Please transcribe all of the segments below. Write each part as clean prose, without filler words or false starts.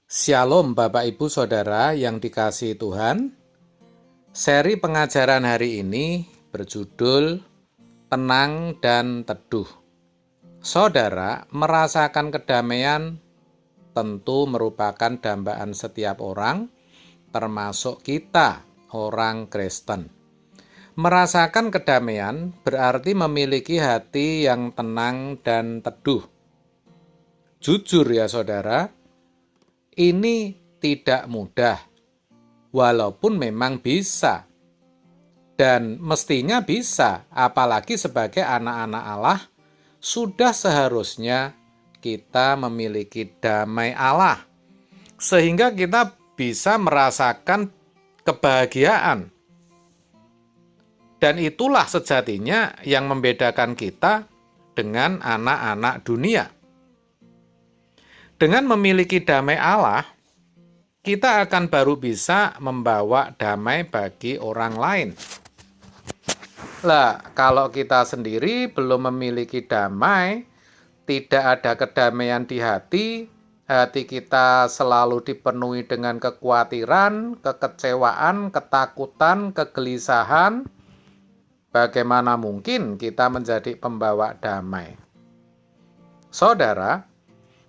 Shalom Bapak Ibu Saudara yang dikasihi Tuhan. Seri pengajaran hari ini berjudul Tenang dan Teduh. Saudara, merasakan kedamaian tentu merupakan dambaan setiap orang, termasuk kita, orang Kristen. Merasakan kedamaian berarti memiliki hati yang tenang dan teduh. Jujur ya saudara, ini tidak mudah, walaupun memang bisa. Dan mestinya bisa, apalagi sebagai anak-anak Allah, sudah seharusnya kita memiliki damai Allah, sehingga kita bisa merasakan kebahagiaan. Dan itulah sejatinya yang membedakan kita dengan anak-anak dunia. Dengan memiliki damai Allah, kita akan baru bisa membawa damai bagi orang lain. Lah, kalau kita sendiri belum memiliki damai, tidak ada kedamaian di hati kita selalu dipenuhi dengan kekhawatiran, kekecewaan, ketakutan, kegelisahan. Bagaimana mungkin kita menjadi pembawa damai? Saudara,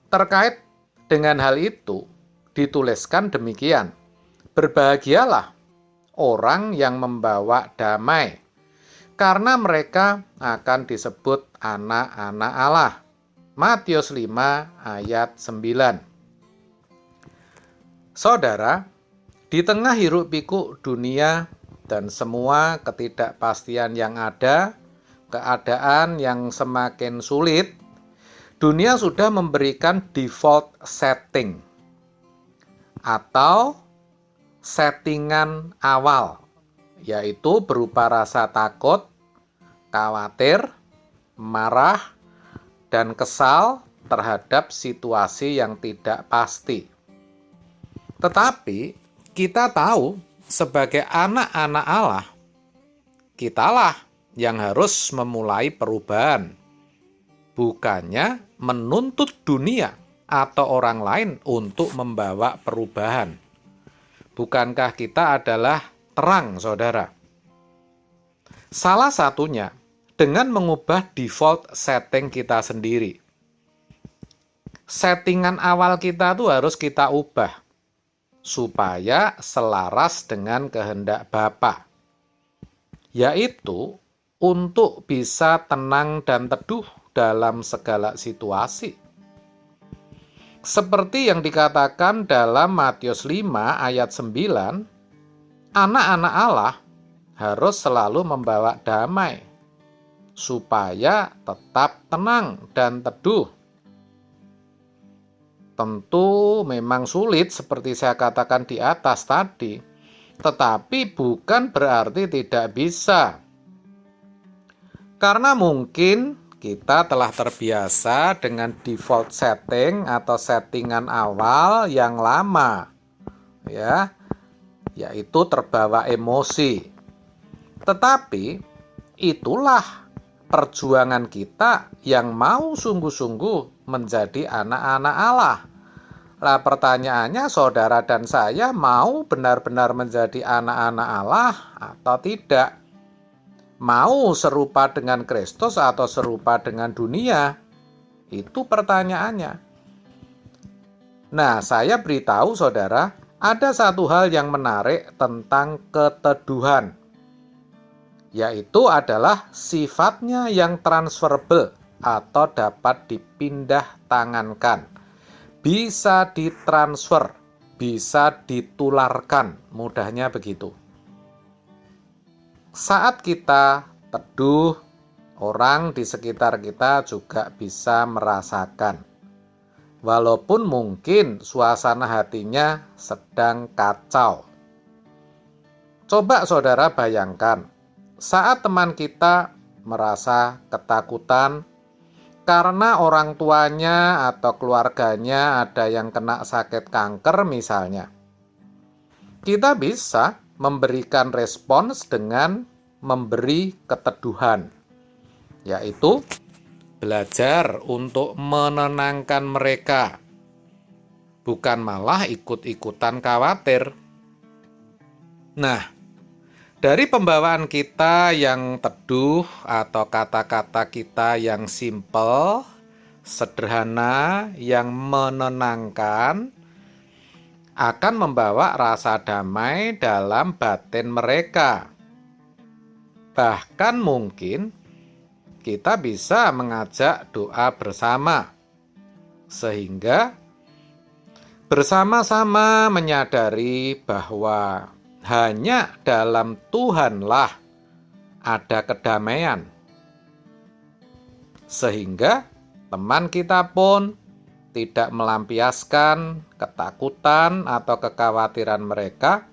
terkait dengan hal itu, dituliskan demikian, berbahagialah orang yang membawa damai, karena mereka akan disebut anak-anak Allah. Matius 5 ayat 9. Saudara, di tengah hiruk pikuk dunia dan semua ketidakpastian yang ada, keadaan yang semakin sulit, dunia sudah memberikan default setting atau settingan awal, yaitu berupa rasa takut, khawatir, marah, dan kesal terhadap situasi yang tidak pasti. Tetapi kita tahu sebagai anak-anak Allah, kitalah yang harus memulai perubahan, bukannya menuntut dunia atau orang lain untuk membawa perubahan. Bukankah kita adalah terang, saudara? Salah satunya dengan mengubah default setting kita sendiri. Settingan awal kita tuh harus kita ubah supaya selaras dengan kehendak Bapa, yaitu untuk bisa tenang dan teduh dalam segala situasi. Seperti yang dikatakan dalam Matius 5 ayat 9, anak-anak Allah harus selalu membawa damai, supaya tetap tenang dan teduh. Tentu memang sulit seperti saya katakan di atas tadi, tetapi bukan berarti tidak bisa. Karena mungkin kita telah terbiasa dengan default setting atau settingan awal yang lama, yaitu terbawa emosi. Tetapi itulah perjuangan kita yang mau sungguh-sungguh menjadi anak-anak Allah. Lah pertanyaannya, saudara dan saya mau benar-benar menjadi anak-anak Allah atau tidak? Mau serupa dengan Kristus atau serupa dengan dunia? Itu pertanyaannya. Nah, saya beritahu saudara, ada satu hal yang menarik tentang keteduhan, yaitu adalah sifatnya yang transferable atau dapat dipindah tangankan. Bisa ditransfer, bisa ditularkan, mudahnya begitu. Saat kita teduh, orang di sekitar kita juga bisa merasakan. Walaupun mungkin suasana hatinya sedang kacau. Coba saudara bayangkan, saat teman kita merasa ketakutan karena orang tuanya atau keluarganya ada yang kena sakit kanker misalnya. Kita bisa memberikan respons dengan memberi keteduhan, yaitu belajar untuk menenangkan mereka. bukan malah ikut-ikutan khawatir. Nah, dari pembawaan kita yang teduh atau kata-kata kita yang simpel, sederhana, yang menenangkan, akan membawa rasa damai dalam batin mereka. Bahkan mungkin kita bisa mengajak doa bersama, sehingga bersama-sama menyadari bahwa hanya dalam Tuhanlah ada kedamaian. Sehingga teman kita pun tidak melampiaskan ketakutan atau kekhawatiran mereka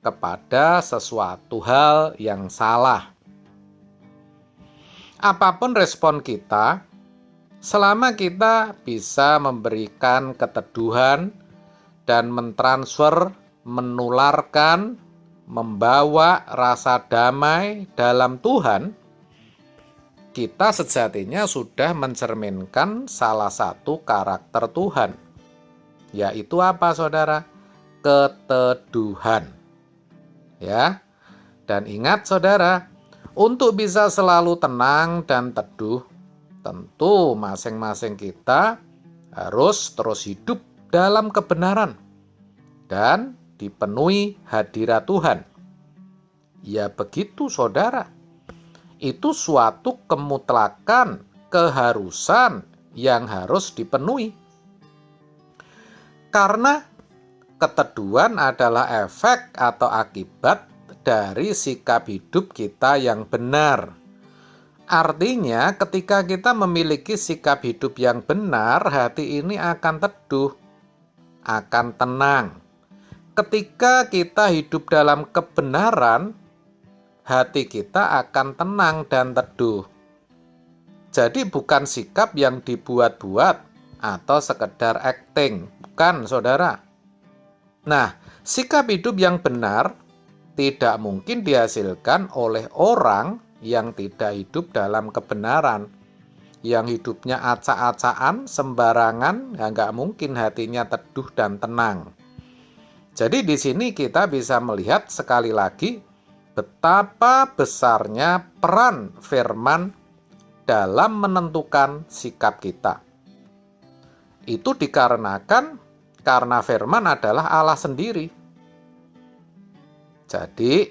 kepada sesuatu hal yang salah. Apapun respon kita, selama kita bisa memberikan keteduhan dan mentransfer, menularkan, membawa rasa damai dalam Tuhan, kita sejatinya sudah mencerminkan salah satu karakter Tuhan. Yaitu apa, saudara? Keteduhan. Ya. Dan ingat, saudara, untuk bisa selalu tenang dan teduh, tentu masing-masing kita harus terus hidup dalam kebenaran dan dipenuhi hadirat Tuhan. Ya begitu, saudara. Itu suatu kemutlakan, keharusan yang harus dipenuhi. Karena keteduhan adalah efek atau akibat dari sikap hidup kita yang benar. Artinya, ketika kita memiliki sikap hidup yang benar, hati ini akan teduh, akan tenang. Ketika kita hidup dalam kebenaran, hati kita akan tenang dan teduh. Jadi bukan sikap yang dibuat-buat atau sekedar acting, bukan, saudara. Nah, sikap hidup yang benar tidak mungkin dihasilkan oleh orang yang tidak hidup dalam kebenaran. Yang hidupnya acak-acakan, sembarangan, ya nggak mungkin hatinya teduh dan tenang. Jadi di sini kita bisa melihat sekali lagi betapa besarnya peran firman dalam menentukan sikap kita. Itu dikarenakan karena firman adalah Allah sendiri. Jadi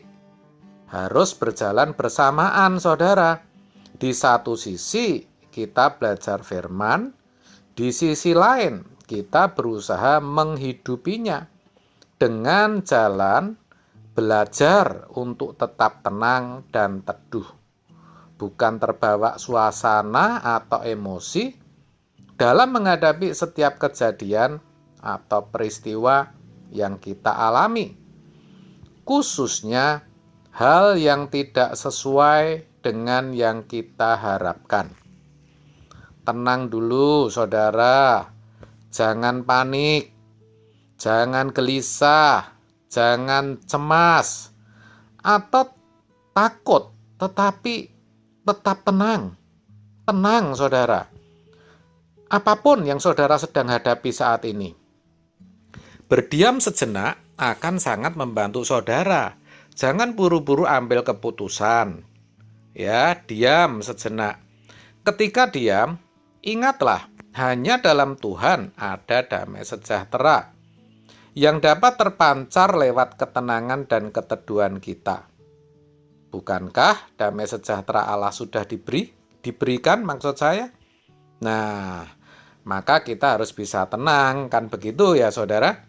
harus berjalan bersamaan, saudara. Di satu sisi kita belajar firman, di sisi lain kita berusaha menghidupinya dengan jalan belajar untuk tetap tenang dan teduh, bukan terbawa suasana atau emosi dalam menghadapi setiap kejadian atau peristiwa yang kita alami, khususnya hal yang tidak sesuai dengan yang kita harapkan. Tenang dulu, saudara, jangan panik, jangan gelisah, jangan cemas atau takut, tetapi tetap tenang. Tenang, saudara. Apapun yang saudara sedang hadapi saat ini, berdiam sejenak akan sangat membantu saudara. Jangan buru-buru ambil keputusan. Ya, diam sejenak. Ketika diam, ingatlah, hanya dalam Tuhan ada damai sejahtera yang dapat terpancar lewat ketenangan dan keteduhan kita. Bukankah damai sejahtera Allah sudah diberikan maksud saya? Nah, maka kita harus bisa tenang, kan begitu ya, saudara?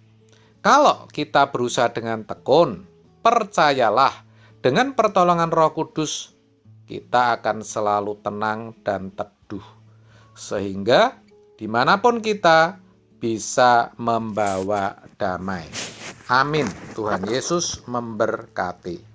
Kalau kita berusaha dengan tekun, percayalah, dengan pertolongan Roh Kudus, kita akan selalu tenang dan teduh. Sehingga dimanapun kita bisa membawa damai. Amin. Tuhan Yesus memberkati.